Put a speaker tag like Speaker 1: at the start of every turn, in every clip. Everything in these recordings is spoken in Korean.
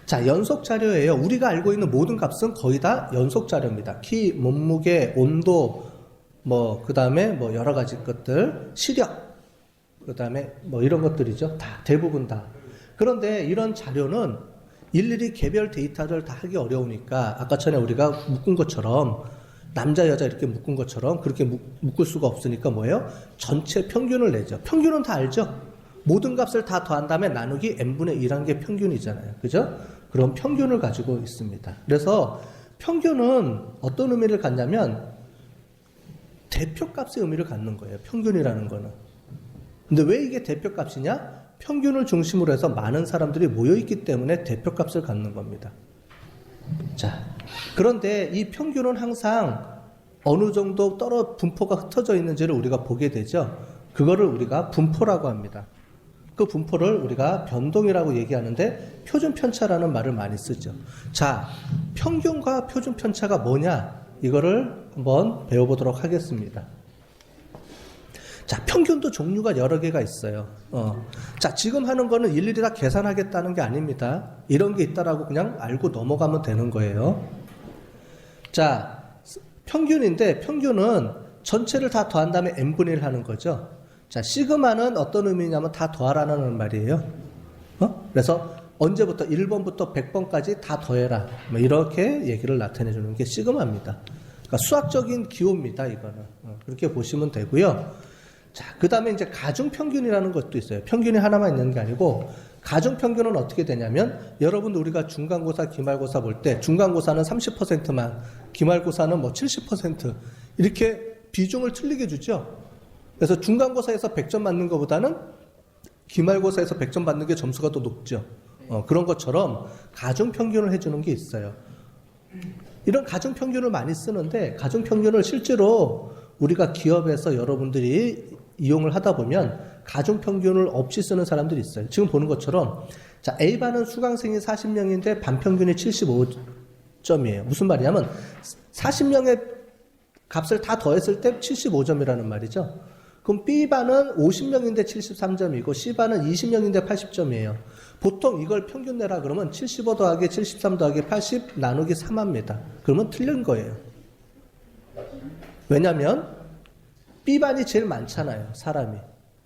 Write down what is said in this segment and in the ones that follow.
Speaker 1: 자, 연속 자료예요. 우리가 알고 있는 모든 값은 거의 다 연속 자료입니다. 키, 몸무게, 온도, 그 다음에 여러 가지 것들, 시력, 그 다음에 이런 것들이죠. 다, 대부분 다. 그런데 이런 자료는 일일이 개별 데이터를 다 하기 어려우니까 아까 전에 우리가 묶은 것처럼 남자, 여자 이렇게 묶은 것처럼 그렇게 묶을 수가 없으니까 뭐예요? 전체 평균을 내죠. 평균은 다 알죠? 모든 값을 다 더한 다음에 나누기 n분의 1한 게 평균이잖아요. 그죠? 그럼 평균을 가지고 있습니다. 그래서 평균은 어떤 의미를 갖냐면 대표값의 의미를 갖는 거예요. 평균이라는 거는. 근데 왜 이게 대표값이냐? 평균을 중심으로 해서 많은 사람들이 모여있기 때문에 대표값을 갖는 겁니다. 자, 그런데 이 평균은 항상 어느 정도 분포가 흩어져 있는지를 우리가 보게 되죠. 그거를 우리가 분포라고 합니다. 그 분포를 우리가 변동이라고 얘기하는데 표준편차라는 말을 많이 쓰죠. 자, 평균과 표준편차가 뭐냐? 이거를 한번 배워보도록 하겠습니다. 자, 평균도 종류가 여러 개가 있어요. 자, 지금 하는 거는 일일이 다 계산하겠다는 게 아닙니다. 이런 게 있다라고 그냥 알고 넘어가면 되는 거예요. 자, 평균인데 평균은 전체를 다 더한 다음에 n분의 1 하는 거죠. 자, 시그마는 어떤 의미냐면 다 더하라는 말이에요. 그래서 언제부터 1번부터 100번까지 다 더해라. 이렇게 얘기를 나타내 주는 게 시그마입니다. 그러니까 수학적인 기호입니다, 이거는. 그렇게 보시면 되고요. 자, 그 다음에 이제 가중평균이라는 것도 있어요. 평균이 하나만 있는 게 아니고, 가중평균은 어떻게 되냐면, 여러분 우리가 중간고사, 기말고사 볼 때, 중간고사는 30%만, 기말고사는 70%, 이렇게 비중을 틀리게 주죠. 그래서 중간고사에서 100점 맞는 것보다는 기말고사에서 100점 받는 게 점수가 더 높죠. 그런 것처럼 가중평균을 해주는 게 있어요. 이런 가중평균을 많이 쓰는데, 가중평균을 실제로 우리가 기업에서 여러분들이 이용을 하다 보면 가중평균을 없이 쓰는 사람들이 있어요. 지금 보는 것처럼, 자, A반은 수강생이 40명인데 반평균이 75점이에요. 무슨 말이냐면 40명의 값을 다 더했을 때 75점이라는 말이죠. 그럼 B반은 50명인데 73점이고 C반은 20명인데 80점이에요. 보통 이걸 평균 내라 그러면 75 더하기 73 더하기 80 나누기 3합니다. 그러면 틀린 거예요. 왜냐면 B반이 제일 많잖아요, 사람이.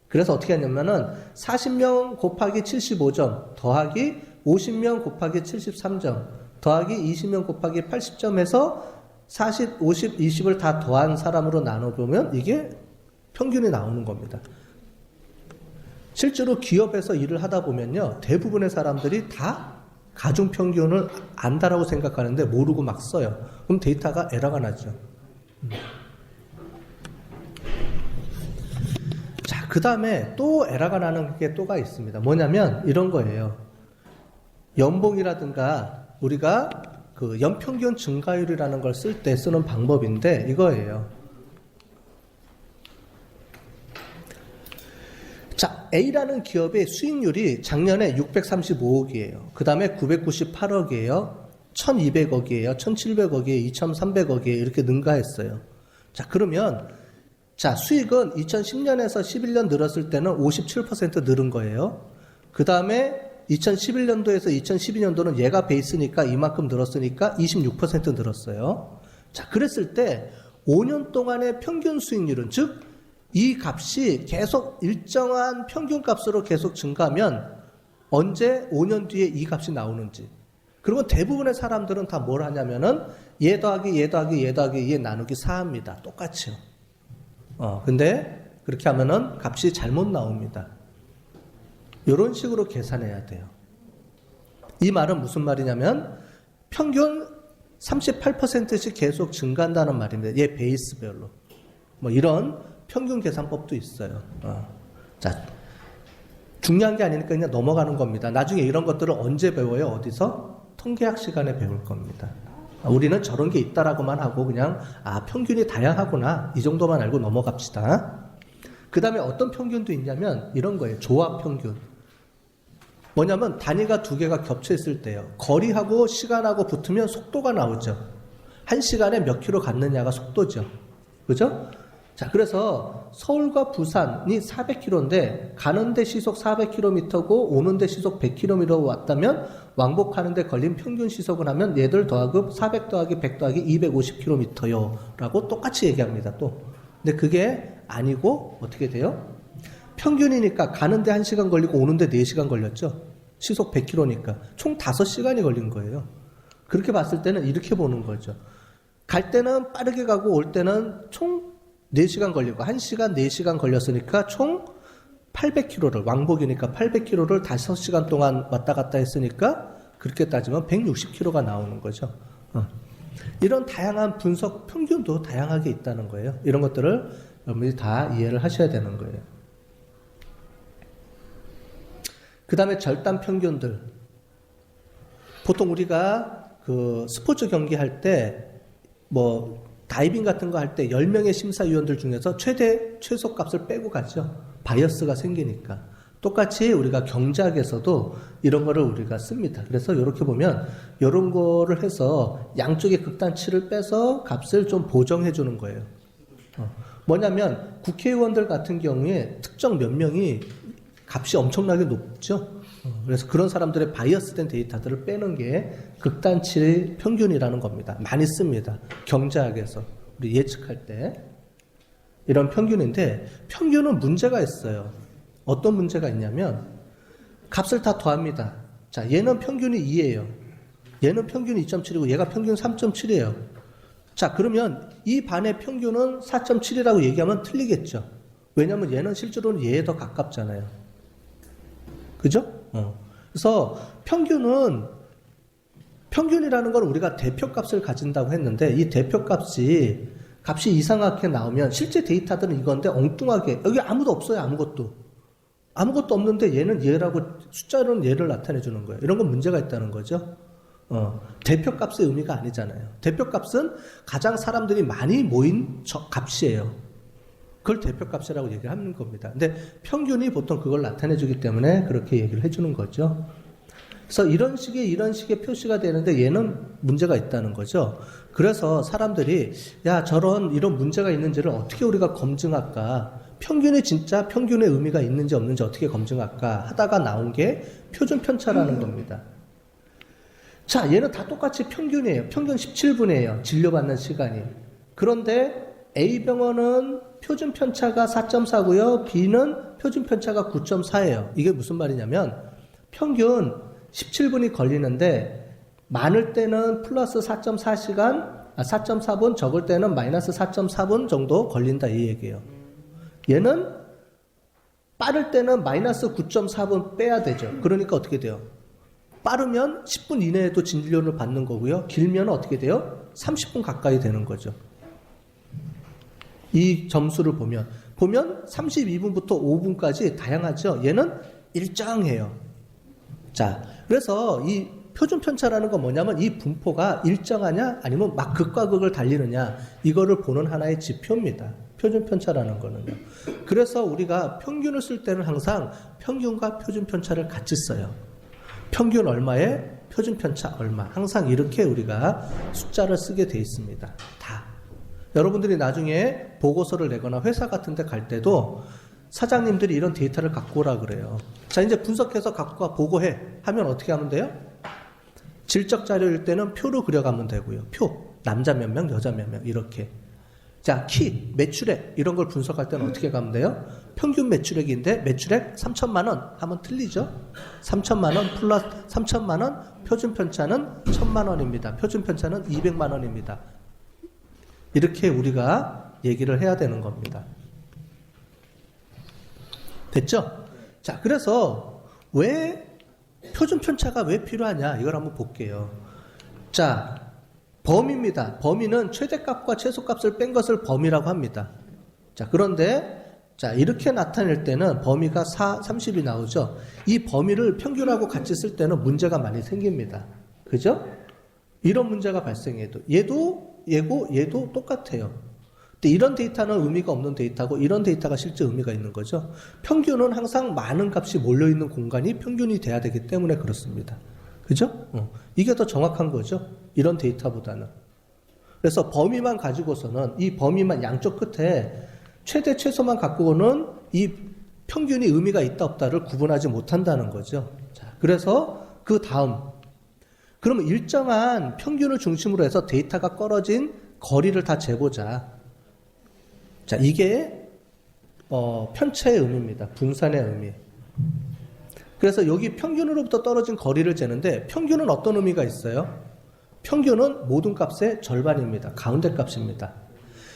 Speaker 1: 그래서 어떻게 하냐면은 40명 곱하기 75점 더하기 50명 곱하기 73점 더하기 20명 곱하기 80점 해서 40, 50, 20을 다 더한 사람으로 나눠보면 이게 평균이 나오는 겁니다. 실제로 기업에서 일을 하다 보면요, 대부분의 사람들이 다 가중평균을 안다라고 생각하는데 모르고 막 써요. 그럼 데이터가 에러가 나죠. 자, 그 다음에 또 에러가 나는 게 또가 있습니다. 뭐냐면 이런 거예요. 연봉이라든가 우리가 그 연평균 증가율이라는 걸 쓸 때 쓰는 방법인데 이거예요. 자, A라는 기업의 수익률이 작년에 635억이에요. 그 다음에 998억이에요. 1200억이에요. 1700억이에요. 2300억이에요. 이렇게 능가했어요. 자, 그러면 자, 수익은 2010년에서 11년 늘었을 때는 57% 늘은 거예요. 그 다음에 2011년도에서 2012년도는 얘가 베이스니까 이만큼 늘었으니까 26% 늘었어요. 자, 그랬을 때 5년 동안의 평균 수익률은, 즉 이 값이 계속 일정한 평균 값으로 계속 증가하면 언제 5년 뒤에 이 값이 나오는지. 그리고 대부분의 사람들은 다 뭘 하냐면은 얘 더하기 얘 더하기 얘 더하기 얘 나누기 4합니다. 똑같이요. 근데 그렇게 하면은 값이 잘못 나옵니다. 이런 식으로 계산해야 돼요. 이 말은 무슨 말이냐면 평균 38%씩 계속 증가한다는 말인데, 얘 베이스별로. 이런 평균 계산법도 있어요. 자, 중요한 게 아니니까 그냥 넘어가는 겁니다. 나중에 이런 것들을 언제 배워요? 어디서? 통계학 시간에 배울 겁니다. 우리는 저런 게 있다라고만 하고 그냥 평균이 다양하구나 이 정도만 알고 넘어갑시다. 그 다음에 어떤 평균도 있냐면 이런 거예요. 조합 평균. 뭐냐면 단위가 두 개가 겹쳐 있을 때요. 거리하고 시간하고 붙으면 속도가 나오죠. 한 시간에 몇 킬로 갔느냐가 속도죠. 그죠? 자, 그래서 서울과 부산이 400km인데 가는데 시속 400km고 오는데 시속 100km 왔다면 왕복하는데 걸린 평균 시속을 하면 얘들 더하기 400 더하기 100 더하기 250km요 라고 똑같이 얘기합니다. 또 근데 그게 아니고 어떻게 돼요? 평균이니까 가는데 1시간 걸리고 오는데 4시간 걸렸죠. 시속 100km니까 총 5시간이 걸린 거예요. 그렇게 봤을 때는 이렇게 보는 거죠. 갈 때는 빠르게 가고 올 때는 총 4시간 걸리고 1시간 4시간 걸렸으니까 총 800km를 왕복이니까 800km를 5시간 동안 왔다 갔다 했으니까 그렇게 따지면 160km가 나오는 거죠. 이런 다양한 분석 평균도 다양하게 있다는 거예요. 이런 것들을 여러분들이 다 이해를 하셔야 되는 거예요. 그 다음에 절단 평균들. 보통 우리가 그 스포츠 경기 할 때 뭐 다이빙 같은 거 할 때 10명의 심사위원들 중에서 최소값을 빼고 가죠. 바이어스가 생기니까. 똑같이 우리가 경제학에서도 이런 거를 우리가 씁니다. 그래서 이렇게 보면 이런 거를 해서 양쪽의 극단치를 빼서 값을 좀 보정해 주는 거예요. 뭐냐면 국회의원들 같은 경우에 특정 몇 명이 값이 엄청나게 높죠. 그래서 그런 사람들의 바이어스된 데이터들을 빼는 게 극단치 평균이라는 겁니다. 많이 씁니다. 경제학에서 우리 예측할 때 이런 평균인데 평균은 문제가 있어요. 어떤 문제가 있냐면 값을 다 더합니다. 자, 얘는 평균이 2예요. 얘는 평균이 2.7이고 얘가 평균 3.7이에요. 자, 그러면 이 반의 평균은 4.7이라고 얘기하면 틀리겠죠. 왜냐하면 얘는 실제로는 얘에 더 가깝잖아요. 그죠? 그래서 평균이라는 건 우리가 대표값을 가진다고 했는데 이 대표값이 이상하게 나오면 실제 데이터들은 이건데 엉뚱하게 여기 아무도 없어요. 아무것도 없는데 얘는 얘라고 숫자로는 얘를 나타내 주는 거예요. 이런 건 문제가 있다는 거죠. 대표값의 의미가 아니잖아요. 대표값은 가장 사람들이 많이 모인 값이에요. 그걸 대표값이라고 얘기를 하는 겁니다. 근데 평균이 보통 그걸 나타내 주기 때문에 그렇게 얘기를 해주는 거죠. 그래서 이런 식의 표시가 되는데 얘는 문제가 있다는 거죠. 그래서 사람들이 이런 문제가 있는지를 어떻게 우리가 검증할까? 평균이 진짜 평균의 의미가 있는지 없는지 어떻게 검증할까? 하다가 나온 게 표준 편차라는 겁니다. 자, 얘는 다 똑같이 평균이에요. 평균 17분이에요. 진료받는 시간이. 그런데 A병원은 표준 편차가 4.4고요. B는 표준 편차가 9.4예요. 이게 무슨 말이냐면 평균 17분이 걸리는데 많을 때는 플러스 4.4분, 적을 때는 마이너스 4.4분 정도 걸린다 이 얘기예요. 얘는 빠를 때는 마이너스 9.4분 빼야 되죠. 그러니까 어떻게 돼요? 빠르면 10분 이내에도 진료를 받는 거고요. 길면 어떻게 돼요? 30분 가까이 되는 거죠. 이 점수를 보면 32분부터 5분까지 다양하죠. 얘는 일정해요. 자, 그래서 이 표준 편차라는 건 뭐냐면 이 분포가 일정하냐 아니면 막 극과 극을 달리느냐 이거를 보는 하나의 지표입니다. 표준 편차라는 거는요. 그래서 우리가 평균을 쓸 때는 항상 평균과 표준 편차를 같이 써요. 평균 얼마에 표준 편차 얼마. 항상 이렇게 우리가 숫자를 쓰게 돼 있습니다. 다. 여러분들이 나중에 보고서를 내거나 회사 같은 데 갈 때도 사장님들이 이런 데이터를 갖고 오라 그래요. 자, 이제 분석해서 갖고 와 보고해 하면 어떻게 하면 돼요? 질적 자료일 때는 표로 그려가면 되고요. 표, 남자 몇 명, 여자 몇 명 이렇게. 자, 키, 매출액 이런 걸 분석할 때는 어떻게 가면 돼요? 평균 매출액인데 매출액 3천만 원 하면 틀리죠? 3천만 원 플러스 3천만 원, 표준 편차는 1,000만 원입니다. 표준 편차는 200만 원입니다. 이렇게 우리가 얘기를 해야 되는 겁니다. 됐죠? 자, 그래서 왜 표준 편차가 왜 필요하냐 이걸 한번 볼게요. 자, 범위입니다. 범위는 최대값과 최소값을 뺀 것을 범위라고 합니다. 자, 그런데 자, 이렇게 나타낼 때는 범위가 30이 나오죠. 이 범위를 평균하고 같이 쓸 때는 문제가 많이 생깁니다. 그죠? 이런 문제가 발생해도 얘도 똑같아요. 근데 이런 데이터는 의미가 없는 데이터고 이런 데이터가 실제 의미가 있는 거죠. 평균은 항상 많은 값이 몰려있는 공간이 평균이 돼야 되기 때문에 그렇습니다. 그죠? 이게 더 정확한 거죠. 이런 데이터보다는. 그래서 범위만 가지고서는 이 범위만 양쪽 끝에 최대 최소만 갖고는 이 평균이 의미가 있다 없다를 구분하지 못한다는 거죠. 자, 그래서 그 다음, 그러면 일정한 평균을 중심으로 해서 데이터가 떨어진 거리를 다 재보자. 자, 이게 편차의 의미입니다. 분산의 의미. 그래서 여기 평균으로부터 떨어진 거리를 재는데 평균은 어떤 의미가 있어요? 평균은 모든 값의 절반입니다. 가운데 값입니다.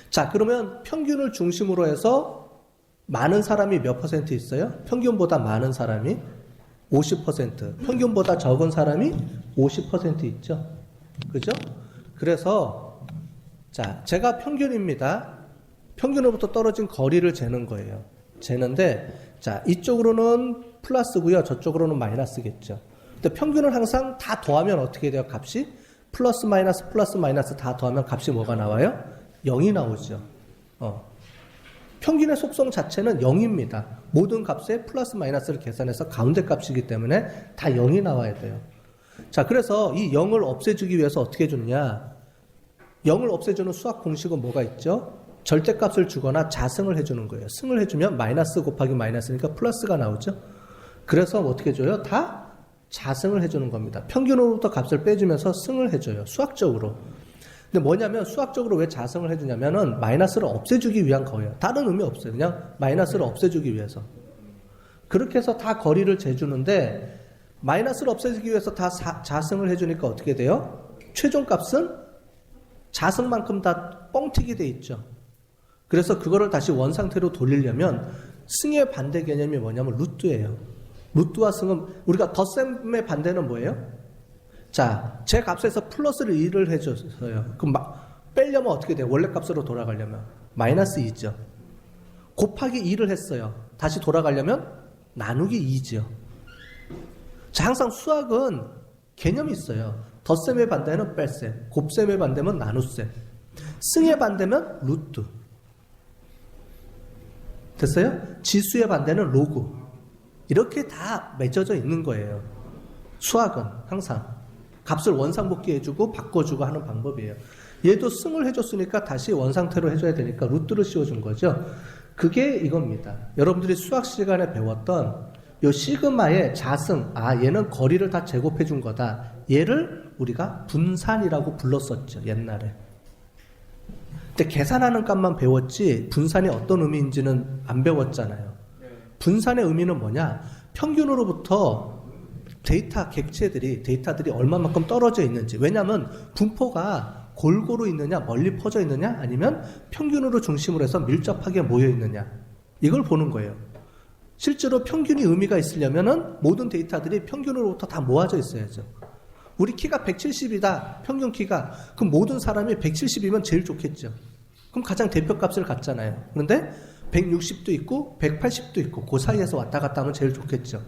Speaker 1: 자, 그러면 평균을 중심으로 해서 많은 사람이 몇 퍼센트 있어요? 평균보다 많은 사람이 50%, 평균보다 적은 사람이 50% 있죠. 그죠? 그래서 자, 제가 평균입니다. 평균으로부터 떨어진 거리를 재는 거예요. 재는데 자, 이쪽으로는 플러스고요. 저쪽으로는 마이너스겠죠. 근데 평균을 항상 다 더하면 어떻게 돼요? 값이 플러스 마이너스 다 더하면 값이 뭐가 나와요? 0이 나오죠. 평균의 속성 자체는 0입니다. 모든 값에 플러스 마이너스를 계산해서 가운데 값이기 때문에 다 0이 나와야 돼요. 자, 그래서 이 0을 없애주기 위해서 어떻게 해주느냐? 0을 없애주는 수학 공식은 뭐가 있죠? 절대값을 주거나 자승을 해주는 거예요. 승을 해주면 마이너스 곱하기 마이너스니까 플러스가 나오죠. 그래서 어떻게 해줘요? 다 자승을 해주는 겁니다. 평균으로부터 값을 빼주면서 승을 해줘요. 수학적으로. 근데 뭐냐면 수학적으로 왜 자승을 해주냐면은 마이너스를 없애주기 위한 거예요. 다른 의미 없어요. 그냥 마이너스를 없애주기 위해서. 그렇게 해서 다 거리를 재주는데 마이너스를 없애주기 위해서 다 자승을 해주니까 어떻게 돼요? 최종값은 자승만큼 다 뻥튀기 돼 있죠. 그래서 그거를 다시 원상태로 돌리려면 승의 반대 개념이 뭐냐면 루트예요. 루트와 승은 우리가 덧셈의 반대는 뭐예요? 자, 제 값에서 플러스를 2를 해줬어요. 그럼 빼려면 어떻게 돼요? 원래 값으로 돌아가려면 마이너스 2죠. 곱하기 2를 했어요. 다시 돌아가려면 나누기 2죠. 자, 항상 수학은 개념이 있어요. 덧셈의 반대는 뺄셈, 곱셈의 반대는 나눗셈, 승의 반대면 루트. 됐어요? 지수의 반대는 로그. 이렇게 다 맺어져 있는 거예요. 수학은 항상 값을 원상복귀 해주고 바꿔주고 하는 방법이에요. 얘도 승을 해줬으니까 다시 원상태로 해줘야 되니까 루트를 씌워준 거죠. 그게 이겁니다. 여러분들이 수학 시간에 배웠던 요 시그마의 자승, 얘는 거리를 다 제곱해 준 거다. 얘를 우리가 분산이라고 불렀었죠, 옛날에. 근데 계산하는 값만 배웠지 분산이 어떤 의미인지는 안 배웠잖아요. 분산의 의미는 뭐냐? 평균으로부터 데이터들이 얼마만큼 떨어져 있는지. 왜냐하면 분포가 골고루 있느냐, 멀리 퍼져 있느냐, 아니면 평균으로 중심으로 해서 밀접하게 모여 있느냐. 이걸 보는 거예요. 실제로 평균이 의미가 있으려면은 모든 데이터들이 평균으로부터 다 모아져 있어야죠. 우리 키가 170이다, 평균 키가. 그럼 모든 사람이 170이면 제일 좋겠죠. 그럼 가장 대표값을 갖잖아요. 그런데 160도 있고 180도 있고 그 사이에서 왔다 갔다 하면 제일 좋겠죠.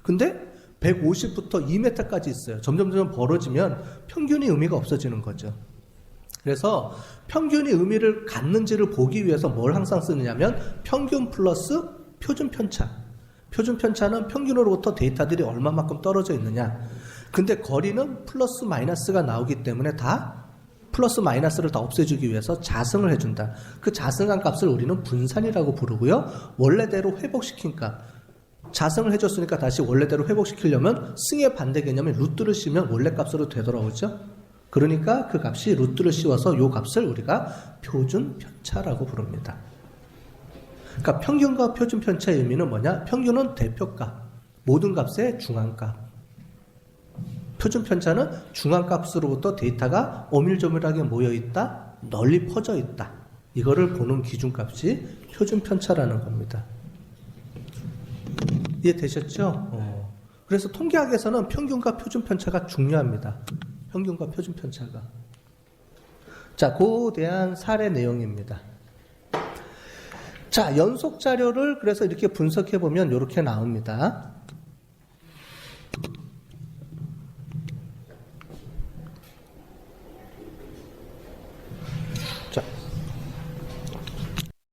Speaker 1: 근데 150부터 2m까지 있어요. 점점 벌어지면 평균이 의미가 없어지는 거죠. 그래서 평균이 의미를 갖는지를 보기 위해서 뭘 항상 쓰느냐면 평균 플러스 표준 편차. 표준 편차는 평균으로부터 데이터들이 얼마만큼 떨어져 있느냐. 근데 거리는 플러스 마이너스가 나오기 때문에 다 플러스 마이너스를 다 없애주기 위해서 자승을 해준다. 그 자승한 값을 우리는 분산이라고 부르고요. 원래대로 회복시킨 값. 자승을 해줬으니까 다시 원래대로 회복시키려면 승의 반대 개념에 루트를 씌우면 원래 값으로 되돌아오죠. 그러니까 그 값이 루트를 씌워서 이 값을 우리가 표준 편차라고 부릅니다. 그러니까 평균과 표준 편차의 의미는 뭐냐? 평균은 대표값, 모든 값의 중앙값. 표준 편차는 중앙값으로부터 데이터가 오밀조밀하게 모여있다, 널리 퍼져 있다. 이거를 보는 기준값이 표준 편차라는 겁니다. 이해되셨죠? 그래서 통계학에서는 평균과 표준 편차가 중요합니다. 평균과 표준 편차가. 자, 그에 대한 사례 내용입니다. 자, 연속 자료를 그래서 이렇게 분석해 보면 이렇게 나옵니다.